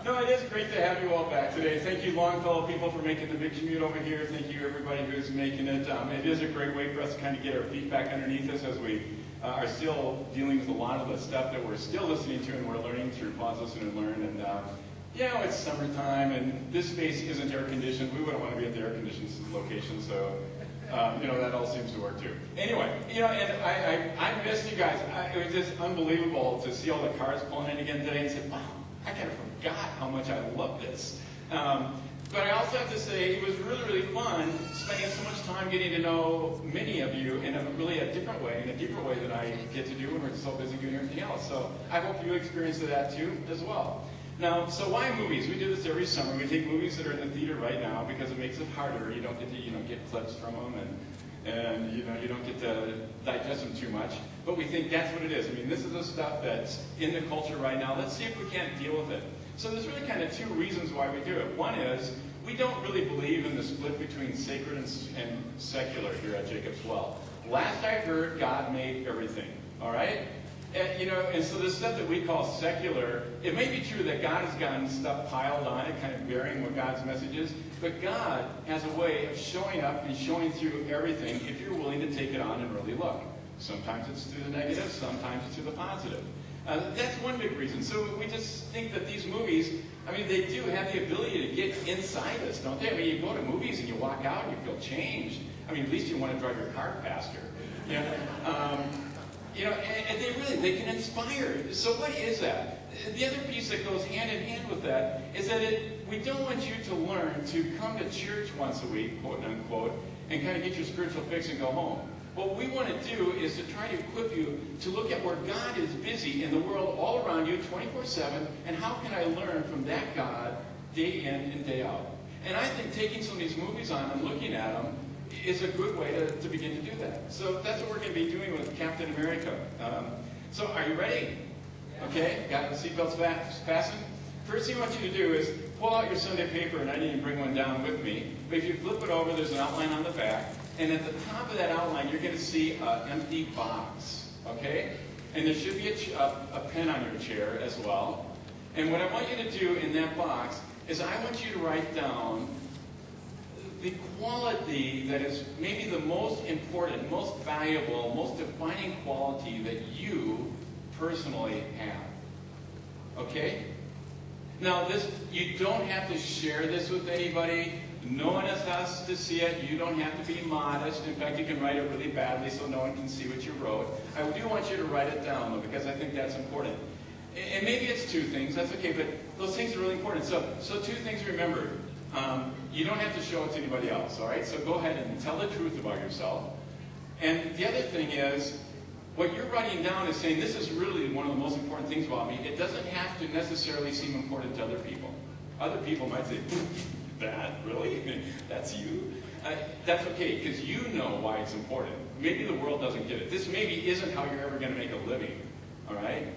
No, it is great to have you all back today. Thank you, Longfellow people, for making the big commute over here. Thank you, everybody who's making it. It is a great way for us to kind of get our feet back underneath us as we are still dealing with a lot of the stuff that we're still listening to and we're learning through Pause, Listen, and Learn. And you know, it's summertime, and this space isn't air conditioned. We wouldn't want to be at the air conditioned location, so you know, that all seems to work too. Anyway, you know, and I missed you guys. It was just unbelievable to see all the cars pulling in again today and say, wow, I kind of forgot how much I love this. But I also have to say it was really, really fun spending so much time getting to know many of you in a different way, in a deeper way than I get to do when we're so busy doing everything else. So I hope you experienced that too as well. Now, so why movies? We do this every summer. We take movies that are in the theater right now because it makes it harder. You don't get to, get clips from them, and you don't get to digest them too much. But we think that's what it is. I mean, this is the stuff that's in the culture right now. Let's see if we can't deal with it. So there's really kind of two reasons why we do it. One is we don't really believe in the split between sacred and secular here at Jacob's Well. Last I heard, God made everything. All right? And so the stuff that we call secular, it may be true that God has gotten stuff piled on it, kind of bearing what God's message is, but God has a way of showing up and showing through everything if you're willing to take it on and really look. Sometimes it's through the negative, sometimes it's through the positive. That's one big reason. So we just think that these movies, I mean, they do have the ability to get inside us, don't they? I mean, you go to movies and you walk out and you feel changed. I mean, at least you want to drive your car faster. And they can inspire. So what is that? The other piece that goes hand in hand with that is that we don't want you to learn to come to church once a week, quote unquote, and kind of get your spiritual fix and go home. What we want to do is to try to equip you to look at where God is busy in the world all around you 24/7, and how can I learn from that God day in and day out. And I think taking some of these movies on and looking at them is a good way to begin to do that. So that's what we're going to be doing with Captain America. So are you ready? Okay, got the seatbelts fastened? First thing I want you to do is pull out your Sunday paper, and I didn't bring one down with me, but if you flip it over, there's an outline on the back, and at the top of that outline, you're going to see an empty box, okay? And there should be a pen on your chair as well. And what I want you to do in that box is I want you to write down the quality that is maybe the most important, most valuable, most defining quality that you personally have. Okay? Now, you don't have to share this with anybody. No one else has to see it. You don't have to be modest. In fact, you can write it really badly so no one can see what you wrote. I do want you to write it down, though, because I think that's important. And maybe it's two things. That's okay, but those things are really important. So two things to remember. You don't have to show it to anybody else, all right? So go ahead and tell the truth about yourself. And the other thing is, what you're writing down is saying, this is really one of the most important things about me. It doesn't have to necessarily seem important to other people. Other people might say, that, really? That's you? That's okay, because you know why it's important. Maybe the world doesn't get it. This maybe isn't how you're ever going to make a living, all right?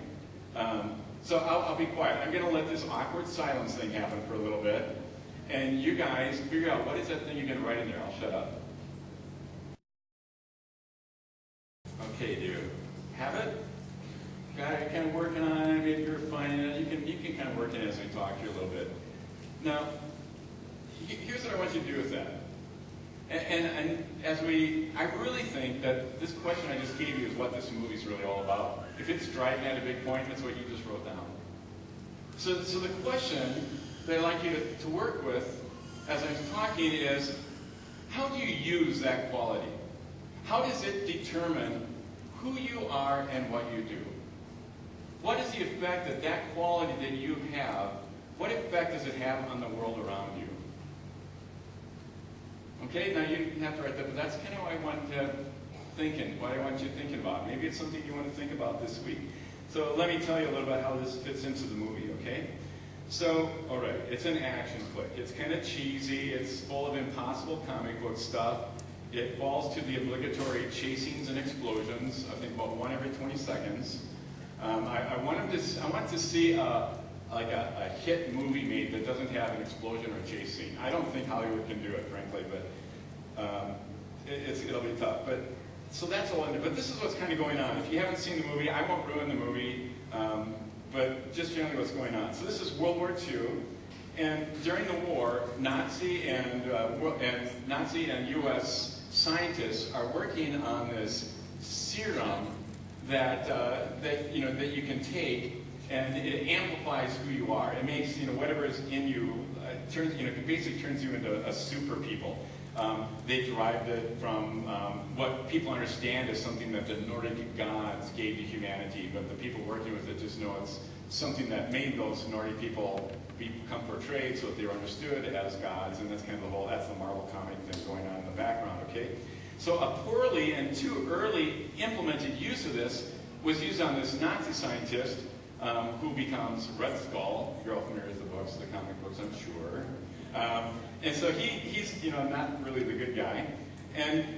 So I'll be quiet. I'm going to let this awkward silence thing happen for a little bit. And you guys figure out what is that thing you're going to write in there. I'll shut up. Okay, dude. Have it? Got it? Kind of working on it. Maybe you're finding it. You can kind of work in it as we talk here a little bit. Now, here's what I want you to do with that. And I really think that this question I just gave you is what this movie's really all about. If it's driving at a big point, that's what you just wrote down. So the question that I'd like you to work with as I'm talking is, how do you use that quality? How does it determine who you are and what you do? What is the effect that quality that you have, what effect does it have on the world around you? Okay, now you have to write that, but that's kind of what I want you thinking about. Maybe it's something you want to think about this week. So let me tell you a little bit how this fits into the movie, okay? So, all right, it's an action flick. It's kind of cheesy. It's full of impossible comic book stuff. It falls to the obligatory chasings and explosions. I think about one every 20 seconds. I want to see a hit movie made that doesn't have an explosion or chase scene. I don't think Hollywood can do it, frankly, but it'll be tough. So that's all in there. But this is what's kind of going on. If you haven't seen the movie, I won't ruin the movie. But just generally what's going on. So this is World War II, and during the war, Nazi and U.S. scientists are working on this serum that you can take, and it amplifies who you are. It makes whatever is in you basically turns you into a super people. They derived it from what people understand as something that the Nordic gods gave to humanity, but the people working with it just know it's something that made those Nordic people become portrayed so that they were understood as gods, and that's kind of that's the Marvel comic thing going on in the background, okay? So a poorly and too early implemented use of this was used on this Nazi scientist who becomes Red Skull. You're all familiar with the books, the comic books, I'm sure. And so he's not really the good guy.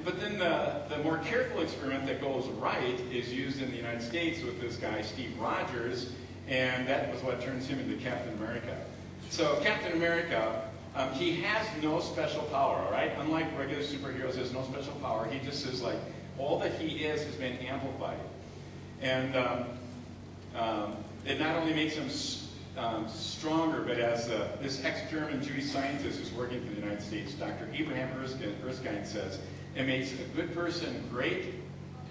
But then the more careful experiment that goes right is used in the United States with this guy, Steve Rogers, and that was what turns him into Captain America. So Captain America, he has no special power, all right? Unlike regular superheroes, he has no special power. He just is like, all that he is has been amplified. And it not only makes him stronger, but as this ex-German Jewish scientist who's working for the United States, Dr. Abraham Erskine says, it makes a good person great,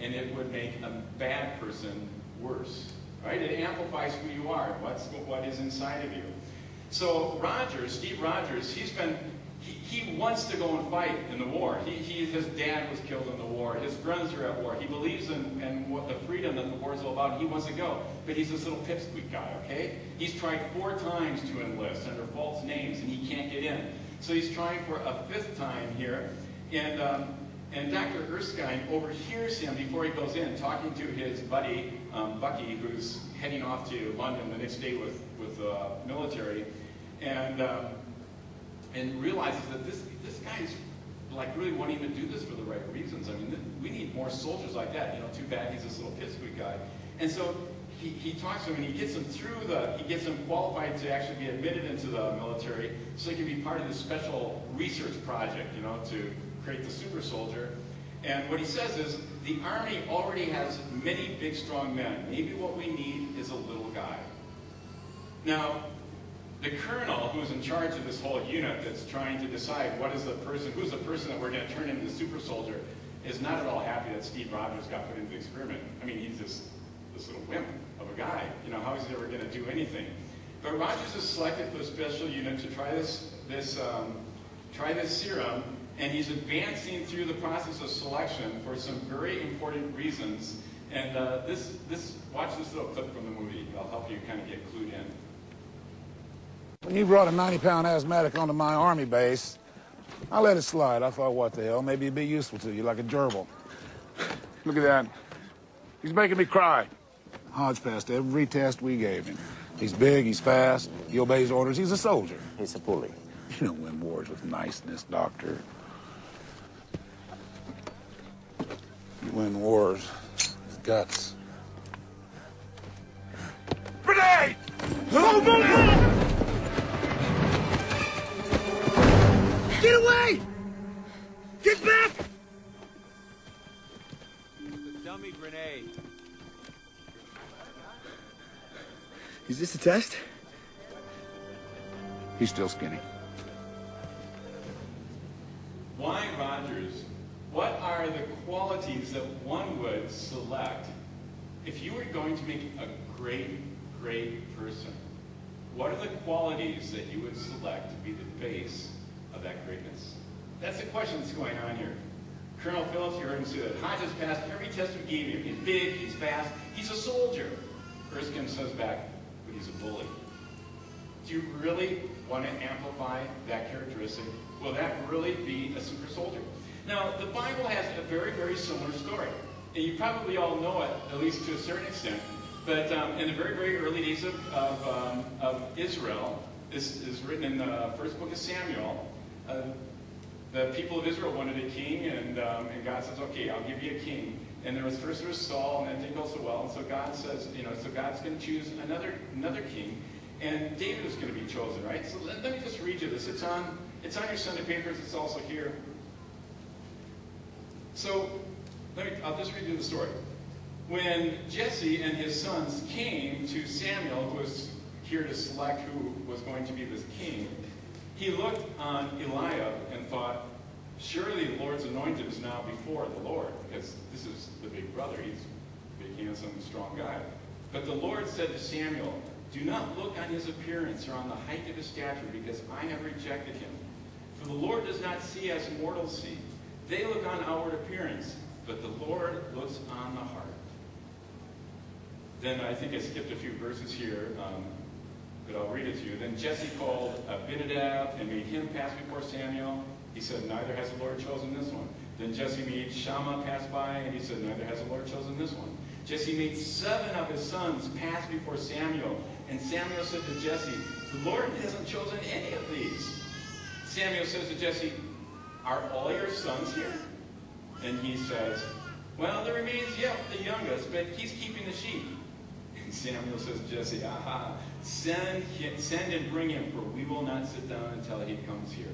and it would make a bad person worse. Right? It amplifies who you are, what is inside of you. So Steve Rogers, he wants to go and fight in the war. His dad was killed in the war. His friends are at war. He believes in what the freedom that the war is all about. He wants to go. But he's this little pipsqueak guy, okay? He's tried 4 times to enlist under false names, and he can't get in. So he's trying for a 5th time here. And Dr. Erskine overhears him before he goes in, talking to his buddy, Bucky, who's heading off to London the next day with the military, and realizes that this guy's like really wanting to do this for the right reasons. I mean, we need more soldiers like that. Too bad he's this little pipsqueak guy. And so he talks to him, and he gets him qualified to actually be admitted into the military, so he can be part of this special research project, to create the super soldier. And what he says is, the Army already has many big, strong men. Maybe what we need is a little guy. Now, the colonel who's in charge of this whole unit that's trying to decide who's the person that we're going to turn into the super soldier, is not at all happy that Steve Rogers got put into the experiment. I mean, he's this little wimp of a guy. How is he ever going to do anything? But Rogers is selected for a special unit to try this serum, and he's advancing through the process of selection for some very important reasons. And watch this little clip from the movie. It'll help you kind of get clued in. When you brought a 90-pound asthmatic onto my Army base, I let it slide. I thought, what the hell, maybe it'd be useful to you, like a gerbil. Look at that. He's making me cry. Hodge passed every test we gave him. He's big, he's fast, he obeys orders, he's a soldier. He's a bully. You don't win wars with niceness, Doctor. You win wars with guts. Grenade! Get away! Get back! It's a dummy grenade. Is this a test? He's still skinny. Why Rogers? What are the qualities that one would select if you were going to make a great, great person? What are the qualities that you would select to be the base of that greatness? That's the question that's going on here. Colonel Phillips, you heard him say that Hodges passed every test we gave him. He's big, he's fast, he's a soldier. Erskine says back, but he's a bully. Do you really want to amplify that characteristic? Will that really be a super soldier? Now, the Bible has a very, very similar story. And you probably all know it, at least to a certain extent. But in the very, very early days of Israel, this is written in the first book of Samuel, the people of Israel wanted a king, and God says, okay, I'll give you a king. And there was Saul, and that didn't go so well. And so God says, so God's going to choose another king, and David is going to be chosen, right? So let me just read you this. It's on your Sunday papers. It's also here. So I'll just read you the story. When Jesse and his sons came to Samuel, who was here to select who was going to be this king, he looked on Eliab and thought, surely the Lord's anointed is now before the Lord, because this is the big brother. He's a big, handsome, strong guy. But the Lord said to Samuel, do not look on his appearance or on the height of his stature, because I have rejected him. For the Lord does not see as mortals see. They look on outward appearance, but the Lord looks on the heart. Then I think I skipped a few verses here, but I'll read it to you. Then Jesse called Abinadab and made him pass before Samuel. He said, neither has the Lord chosen this one. Then Jesse made Shammah pass by, and he said, neither has the Lord chosen this one. Jesse made 7 of his sons pass before Samuel, and Samuel said to Jesse, the Lord hasn't chosen any of these. Samuel says to Jesse, are all your sons here? And he says, well, there remains yet the youngest, but he's keeping the sheep. And Samuel says to Jesse, aha, send and bring him, for we will not sit down until he comes here.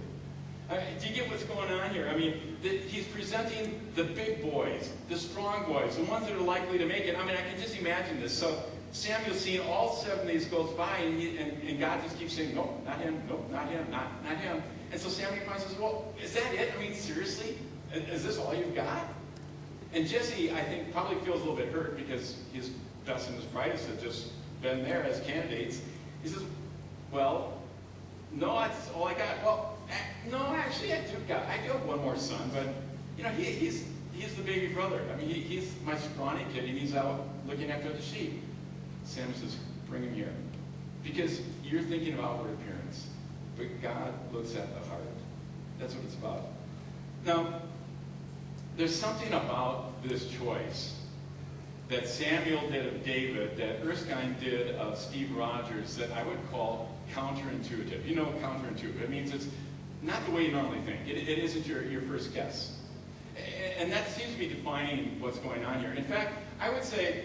Do you get what's going on here? I mean, he's presenting the big boys, the strong boys, the ones that are likely to make it. I mean, I can just imagine this. So Samuel's seeing all 7 of these goes by, and God just keeps saying, no, not him, no, not him, not him. And so Samuel finally says, well, is that it? I mean, seriously? Is this all you've got? And Jesse, I think, probably feels a little bit hurt because his best and his brightest have just been there as candidates. He says, well, no, that's all I got. Well, no, actually, I do have one more son, but, you know, he's the baby brother. I mean, he's my scrawny kid, and he's out looking after the sheep. Samuel says, bring him here. Because you're thinking of outward appearance, but God looks at the heart. That's what it's about. Now, there's something about this choice that Samuel did of David, that Erskine did of Steve Rogers, that I would call counterintuitive. You know counterintuitive. It means it's not the way you normally think. It isn't your first guess. And that seems to be defining what's going on here. In fact, I would say,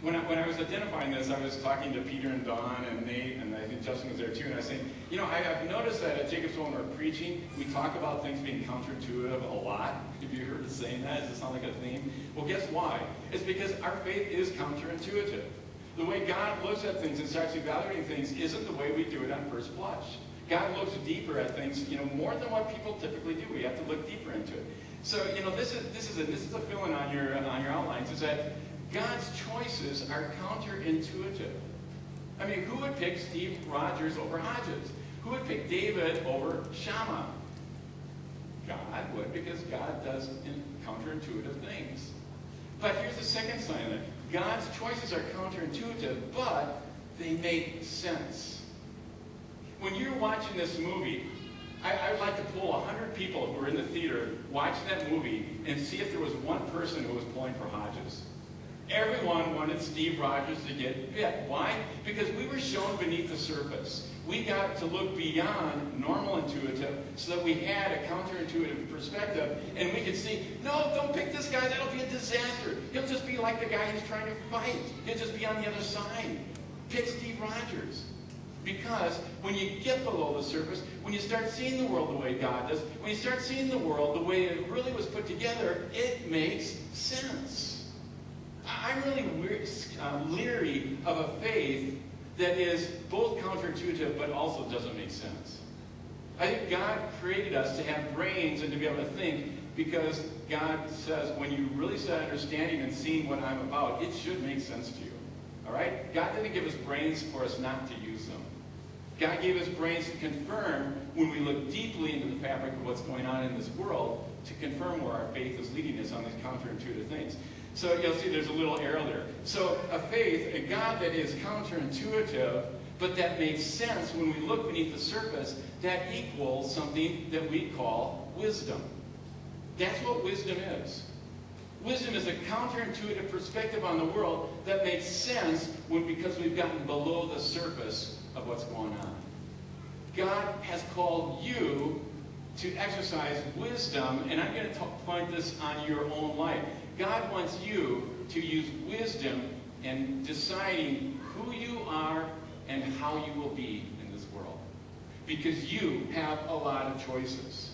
when I was identifying this, I was talking to Peter and Don and Nate, and I think Justin was there too, and I was saying, you know, I've noticed that at Jacob's when we're preaching, we talk about things being counterintuitive a lot. Have you heard us saying that? Does it sound like a theme? Well, guess why? It's because our faith is counterintuitive. The way God looks at things and starts evaluating things isn't the way we do it on first blush. God looks deeper at things, you know, more than what people typically do. We have to look deeper into it. So, you know, this is a fill-in on your outlines, is that God's choices are counterintuitive. I mean, who would pick Steve Rogers over Hodges? Who would pick David over Shammah? God would, because God does counterintuitive things. But here's the second sign of it. God's choices are counterintuitive, but they make sense. When you're watching this movie, I would like to pull 100 people who were in the theater watching that movie and see if there was one person who was pulling for Hodges. Everyone wanted Steve Rogers to get bit. Why? Because we were shown beneath the surface. We got to look beyond normal intuitive so that we had a counterintuitive perspective, and we could see, no, don't pick this guy. That'll be a disaster. He'll just be like the guy who's trying to fight. He'll just be on the other side. Pick Steve Rogers. Because when you get below the surface, when you start seeing the world the way God does, when you start seeing the world the way it really was put together, it makes sense. I'm really leery of a faith that is both counterintuitive but also doesn't make sense. I think God created us to have brains and to be able to think, because God says when you really start understanding and seeing what I'm about, it should make sense to you. All right? God didn't give us brains for us not to use them. God gave us brains to confirm when we look deeply into the fabric of what's going on in this world, to confirm where our faith is leading us on these counterintuitive things. So you'll see there's a little arrow there. So a faith, a God that is counterintuitive, but that makes sense when we look beneath the surface, that equals something that we call wisdom. That's what wisdom is. Wisdom is a counterintuitive perspective on the world that makes sense because we've gotten below the surface of what's going on. God has called you to exercise wisdom, and I'm going to point this on your own life. God wants you to use wisdom in deciding who you are and how you will be in this world. Because you have a lot of choices.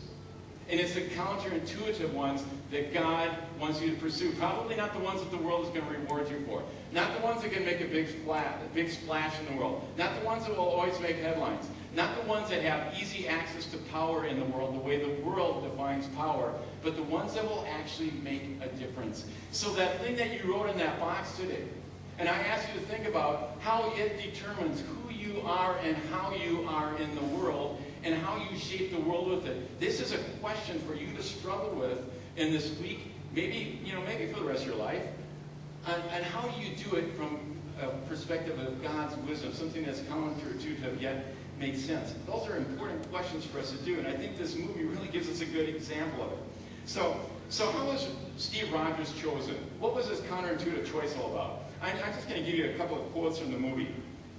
And it's the counterintuitive ones that God wants you to pursue. Probably not the ones that the world is going to reward you for. Not the ones that can make a big splash in the world. Not the ones that will always make headlines. Not the ones that have easy access to power in the world, the way the world defines power, but the ones that will actually make a difference. So that thing that you wrote in that box today, and I ask you to think about how it determines who you are and how you are in the world, and how you shape the world with it. This is a question for you to struggle with in this week, maybe for the rest of your life, and how do you do it from a perspective of God's wisdom, something that's counterintuitive yet makes sense. Those are important questions for us to do, and I think this movie really gives us a good example of it. So how was Steve Rogers chosen? What was his counterintuitive choice all about? I'm just going to give you a couple of quotes from the movie.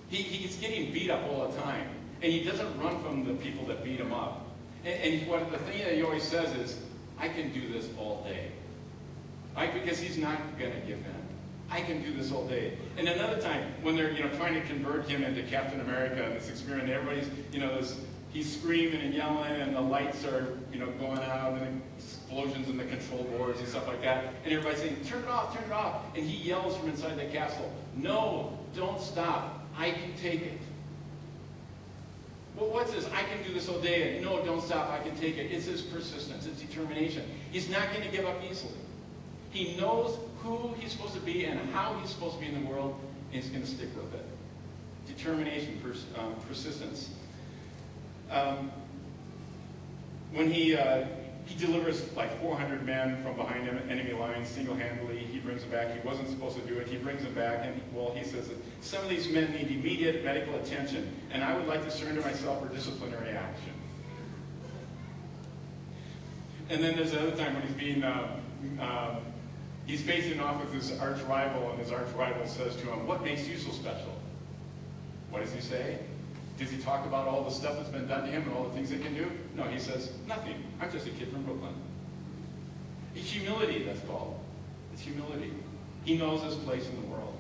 He's getting beat up all the time. And he doesn't run from the people that beat him up. And the thing that he always says is, I can do this all day. Right? Because he's not going to give in. I can do this all day. And another time, when they're trying to convert him into Captain America and this experiment, everybody's, he's screaming and yelling, and the lights are, going out, and explosions in the control boards and stuff like that. And everybody's saying, turn it off, turn it off. And he yells from inside the castle, no, don't stop. I can take it. Well, what's this? I can do this all day. No, don't stop. I can take it. It's his persistence. It's determination. He's not going to give up easily. He knows who he's supposed to be and how he's supposed to be in the world, and he's going to stick with it. Determination, persistence. When he delivers like 400 men from behind enemy lines single-handedly, he brings them back. He wasn't supposed to do it. He brings them back, and he says that some of these men need immediate medical attention, and I would like to surrender myself for disciplinary action. And then there's another time when he's facing off with his arch rival, and his arch rival says to him, "What makes you so special?" What does he say? Does he talk about all the stuff that's been done to him and all the things he can do? No, he says, nothing. I'm just a kid from Brooklyn. It's humility, that's called. It's humility. He knows his place in the world.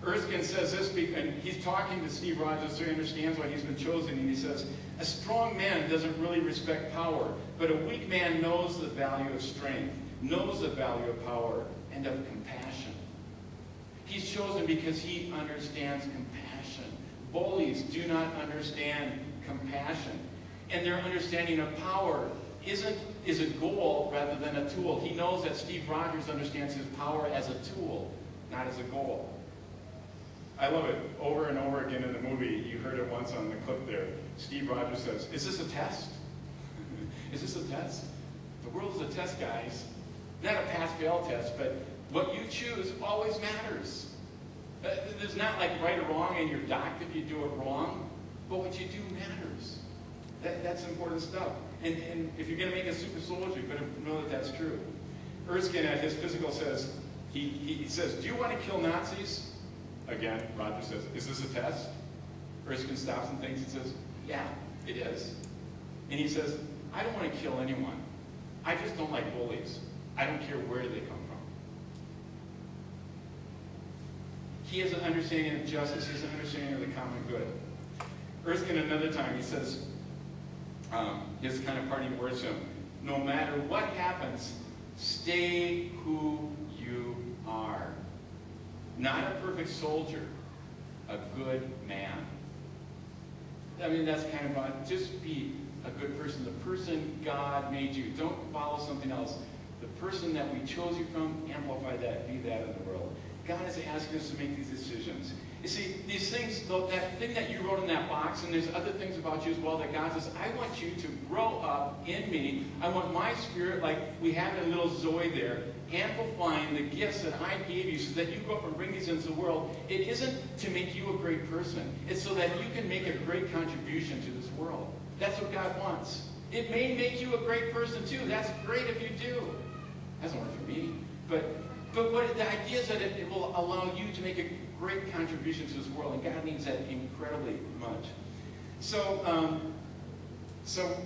Erskine says this, and he's talking to Steve Rogers so he understands why he's been chosen, and he says, a strong man doesn't really respect power, but a weak man knows the value of strength, knows the value of power, and of compassion. He's chosen because he understands compassion. Bullies do not understand compassion. And their understanding of power is a goal rather than a tool. He knows that Steve Rogers understands his power as a tool, not as a goal. I love it. Over and over again in the movie, you heard it once on the clip there. Steve Rogers says, is this a test? Is this a test? The world is a test, guys. Not a pass-fail test, but what you choose always matters. There's not like right or wrong and you're docked if you do it wrong, but what you do matters. That's important stuff. And if you're going to make a super soldier, you better know that that's true. Erskine at his physical says, he says, do you want to kill Nazis? Again, Roger says, is this a test? Erskine stops and thinks and says, yeah, it is. And he says, I don't want to kill anyone. I just don't like bullies. I don't care where they come from. He has an understanding of justice. He has an understanding of the common good. Erskine, another time, he says, his kind of parting words to him, no matter what happens, stay who you are. Not a perfect soldier, a good man. I mean, that's kind of about, just be a good person, the person God made you. Don't follow something else. The person that we chose you from, amplify that, be that in the world. God is asking us to make these decisions. You see, these things, that thing that you wrote in that box, and there's other things about you as well that God says, I want you to grow up in me. I want my spirit, like we have in little Zoe there, amplifying the gifts that I gave you so that you grow up and bring these into the world. It isn't to make you a great person. It's so that you can make a great contribution to this world. That's what God wants. It may make you a great person too. That's great if you do. Hasn't worked for me. But what the idea is that it will allow you to make a great contribution to this world, and God needs that incredibly much. So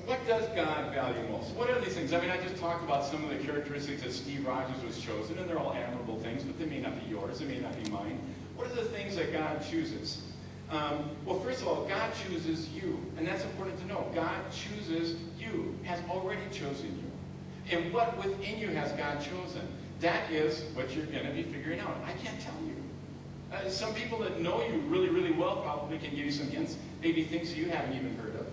what does God value most? What are these things? I mean, I just talked about some of the characteristics that Steve Rogers was chosen, and they're all admirable things, but they may not be yours, they may not be mine. What are the things that God chooses? Well, first of all, God chooses you, and that's important to know. God chooses you, has already chosen you. And what within you has God chosen? That is what you're going to be figuring out. I can't tell you. Some people that know you really, really well probably can give you some hints, maybe things you haven't even heard of.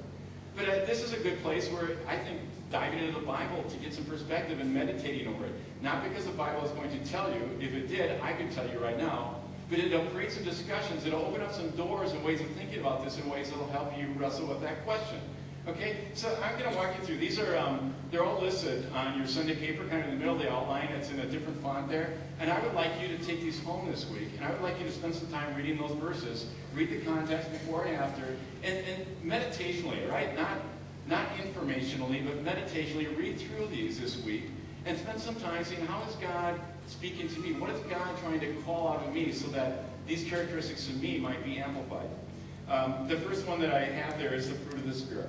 But this is a good place where I think diving into the Bible to get some perspective and meditating over it. Not because the Bible is going to tell you. If it did, I could tell you right now. But it'll create some discussions. It'll open up some doors and ways of thinking about this in ways that'll help you wrestle with that question. Okay, so I'm going to walk you through. These are, they're all listed on your Sunday paper, kind of in the middle of the outline. It's in a different font there. And I would like you to take these home this week. And I would like you to spend some time reading those verses. Read the context before and after. And meditationally, right? Not informationally, but meditationally, read through these this week. And spend some time seeing, how is God speaking to me? What is God trying to call out of me so that these characteristics of me might be amplified? The first one that I have there is the fruit of the Spirit.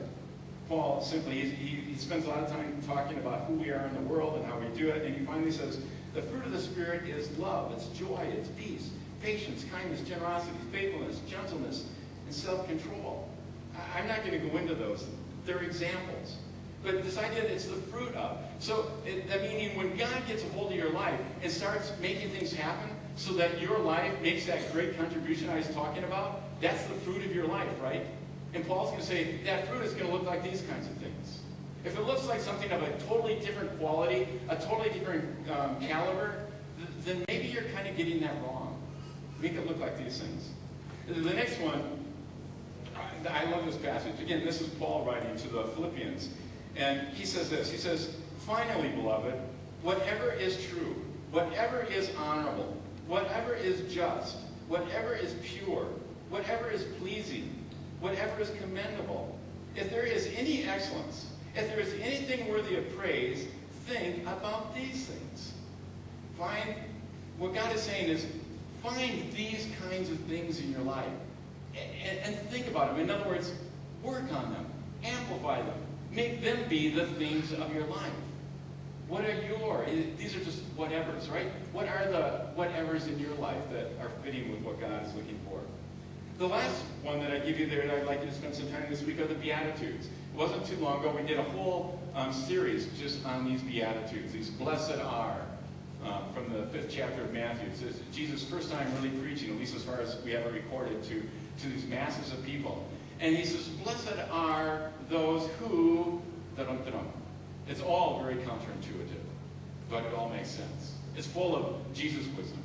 Paul simply, he spends a lot of time talking about who we are in the world and how we do it, and he finally says, the fruit of the Spirit is love, it's joy, it's peace, patience, kindness, generosity, faithfulness, gentleness, and self-control. I'm not going to go into those. They're examples. But this idea that it's the fruit of. So, meaning when God gets a hold of your life and starts making things happen so that your life makes that great contribution I was talking about, that's the fruit of your life, right? And Paul's going to say, that fruit is going to look like these kinds of things. If it looks like something of a totally different quality, a totally different caliber, then maybe you're kind of getting that wrong. Make it look like these things. The next one, I love this passage. Again, this is Paul writing to the Philippians. And he says this. He says, finally, beloved, whatever is true, whatever is honorable, whatever is just, whatever is pure, whatever is pleasing, whatever is commendable, if there is any excellence, if there is anything worthy of praise, think about these things. Find, what God is saying is, find these kinds of things in your life and think about them. In other words, work on them, amplify them, make them be the things of your life. What are these are just whatevers, right? What are the whatevers in your life that are fitting with what God is looking for? The last one that I give you there that I'd like you to spend some time this week are the Beatitudes. It wasn't too long ago we did a whole series just on these Beatitudes, these blessed are, from the 5th chapter of Matthew. It's Jesus' first time really preaching, at least as far as we have it recorded, to these masses of people. And he says, blessed are those who, da-dum-da-dum. It's all very counterintuitive, but it all makes sense. It's full of Jesus' wisdom.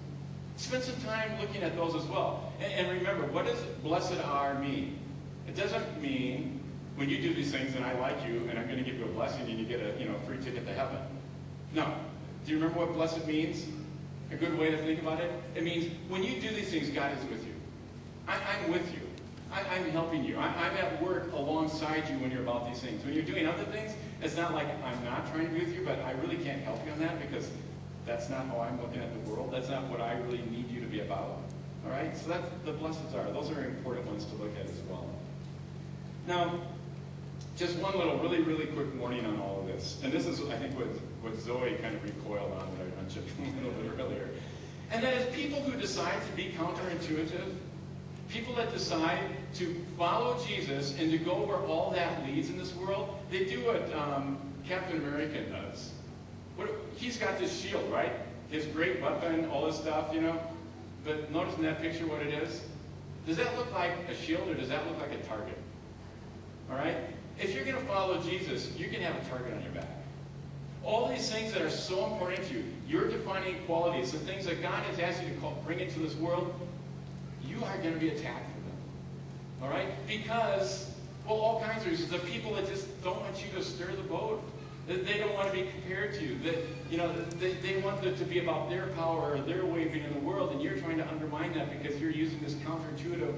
Spend some time looking at those as well. And remember, what does blessed are mean? It doesn't mean when you do these things and I like you and I'm going to give you a blessing and you get a free ticket to heaven. No. Do you remember what blessed means? A good way to think about it? It means when you do these things, God is with you. I'm with you. I'm helping you. I'm at work alongside you when you're about these things. When you're doing other things, it's not like I'm not trying to be with you, but I really can't help you on that because that's not how I'm looking at the world. That's not what I really need you to be about. All right? So that's the blesseds are. Those are important ones to look at as well. Now, just one little really, really quick warning on all of this. And this is, I think, what Zoe kind of recoiled on that I mentioned a little bit earlier. And that is people who decide to be counterintuitive, people that decide to follow Jesus and to go where all that leads in this world, they do what Captain America does. He's got this shield, right? His great weapon, all this stuff, But notice in that picture what it is. Does that look like a shield or does that look like a target? All right? If you're going to follow Jesus, you can have a target on your back. All these things that are so important to you, your defining qualities, the things that God has asked you to bring into this world, you are going to be attacked for them. All right? Because, well, all kinds of reasons. The people that just don't want you to stir the boat. They don't want to be compared to you. They want it to be about their power or their way of being in the world, and you're trying to undermine that because you're using this counterintuitive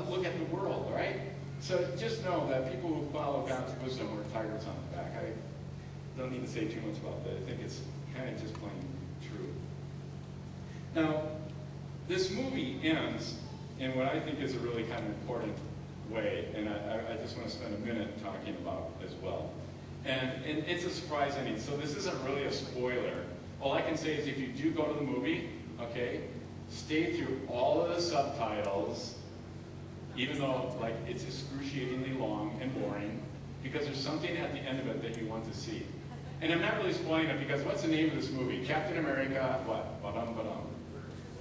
look at the world, all right? So just know that people who follow God's wisdom are tigers on the back. I don't need to say too much about that. I think it's kind of just plain true. Now, this movie ends in what I think is a really kind of important way, and I just want to spend a minute talking about as well. And it's a surprise ending, so this isn't really a spoiler. All I can say is if you do go to the movie, okay, stay through all of the subtitles. even though like it's excruciatingly long and boring, because there's something at the end of it that you want to see. And I'm not really spoiling it because what's the name of this movie? Captain America, what? Ba-dum, ba-dum.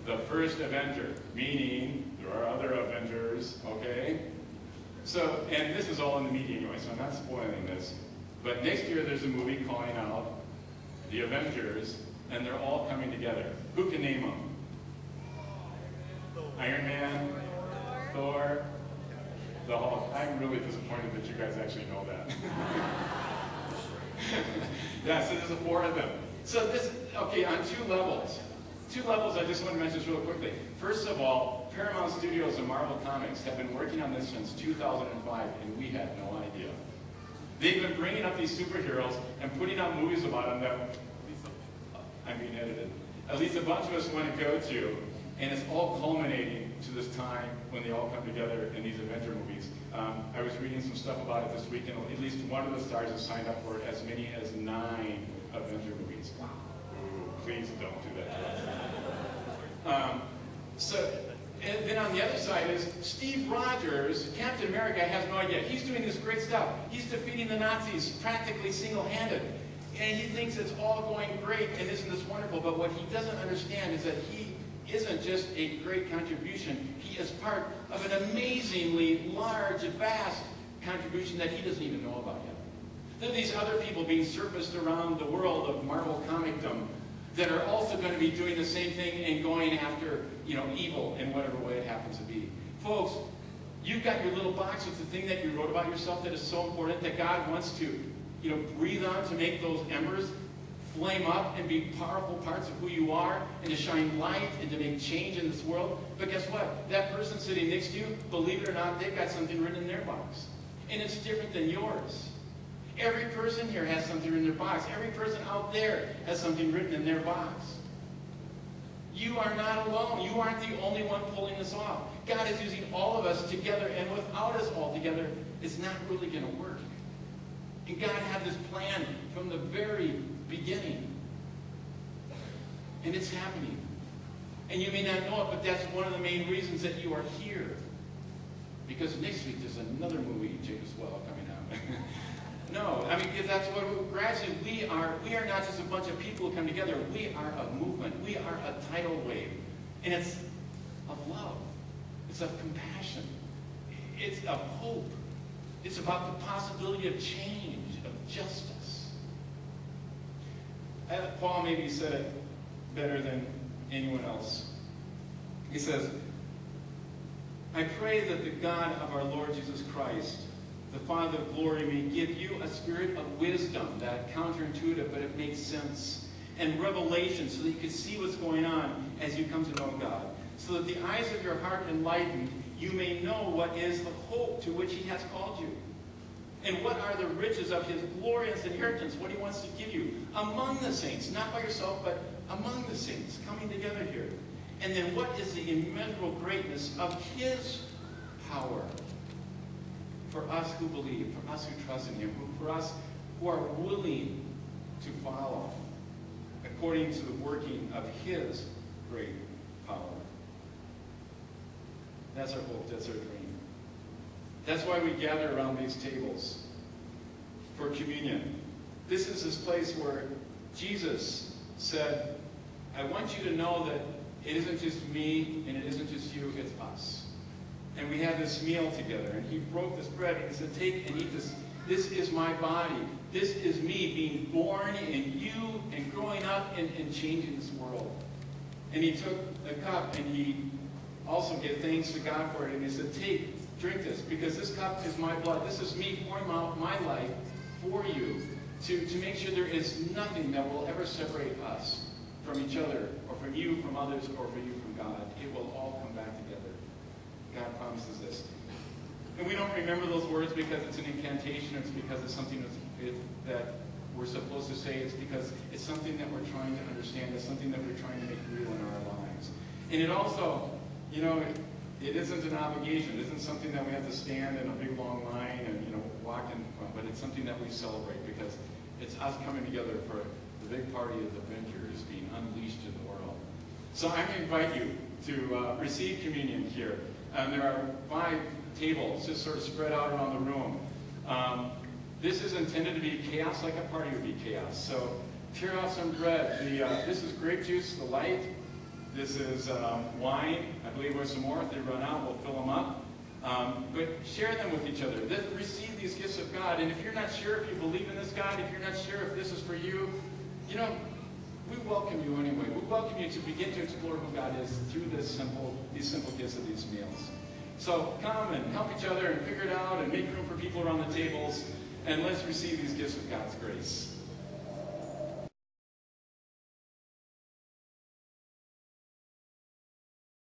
The First Avenger, meaning there are other Avengers, okay? So, and this is all in the media anyway, so I'm not spoiling this. But next year there's a movie calling out The Avengers, and they're all coming together. Who can name them? Iron Man, Thor, the Hulk. I'm really disappointed that you guys actually know that. Yeah, so there's 4 of them. So this, okay, on 2 levels. 2 levels I just want to mention this real quickly. First of all, Paramount Studios and Marvel Comics have been working on this since 2005, and we had no idea. They've been bringing up these superheroes and putting out movies about them that, I'm being edited, at least a bunch of us want to go to, and it's all culminating to this time when they all come together in these Avenger movies. I was reading some stuff about it this week, and at least one of the stars has signed up for as many as 9 Avenger movies. Wow. Ooh, please don't do that to us. And then on the other side is Steve Rogers, Captain America, has no idea. He's doing this great stuff. He's defeating the Nazis practically single-handed. And he thinks it's all going great and isn't this wonderful. But what he doesn't understand is that he isn't just a great contribution. He is part of an amazingly large, vast contribution that he doesn't even know about yet. There are these other people being surfaced around the world of Marvel comicdom that are also going to be doing the same thing and going after, evil in whatever way it happens to be. Folks, you've got your little box with the thing that you wrote about yourself that is so important that God wants to, breathe on to make those embers flame up and be powerful parts of who you are and to shine light and to make change in this world. But guess what? That person sitting next to you, believe it or not, they've got something written in their box. And it's different than yours. Every person here has something written in their box. Every person out there has something written in their box. You are not alone. You aren't the only one pulling this off. God is using all of us together, and without us all together, it's not really going to work. And God had this plan from the very beginning. And it's happening. And you may not know it, but that's one of the main reasons that you are here. Because next week there's another movie, Jacob's Well, coming out. No, because that's what gradually we are not just a bunch of people who come together. We are a movement. We are a tidal wave. And it's of love. It's of compassion. It's of hope. It's about the possibility of change, of justice. Paul maybe said it better than anyone else. He says, I pray that the God of our Lord Jesus Christ, the Father of glory, may give you a spirit of wisdom, that counterintuitive, but it makes sense, and revelation, so that you can see what's going on as you come to know God, so that the eyes of your heart enlightened, you may know what is the hope to which he has called you, and what are the riches of his glorious inheritance, what he wants to give you among the saints, not by yourself, but among the saints, coming together here. And then what is the immeasurable greatness of his power for us who believe, for us who trust in him, for us who are willing to follow according to the working of his great power. That's our hope, that's our dream. That's why we gather around these tables for communion. This is this place where Jesus said, I want you to know that it isn't just me and it isn't just you, it's us. And we had this meal together, and he broke this bread and he said, take and eat this. This is my body. This is me being born in you and growing up and changing this world. And he took a cup and he also gave thanks to God for it. And he said, take, drink this, because this cup is my blood. This is me pouring out my life for you to make sure there is nothing that will ever separate us from each other, or from you, from others, or from you, from God. It will all come back together. God promises this. And we don't remember those words because it's an incantation, or it's because it's something that we're supposed to say. It's because it's something that we're trying to understand. It's something that we're trying to make real in our lives. And it also, it isn't an obligation. It isn't something that we have to stand in a big long line and, walk in front, but it's something that we celebrate because it's us coming together for the big party of the Avengers being unleashed in the world. So I'm going to invite you to receive communion here. And there are 5 tables just sort of spread out around the room. This is intended to be chaos, like a party would be chaos. So tear out some bread. This is grape juice, the light. This is wine. I believe there's some more. If they run out, we'll fill them up. But share them with each other. Receive these gifts of God. And if you're not sure if you believe in this God, if you're not sure if this is for you, we welcome you anyway. We welcome you to begin to explore who God is through these simple gifts of these meals. So come and help each other and figure it out and make room for people around the tables. And let's receive these gifts of God's grace.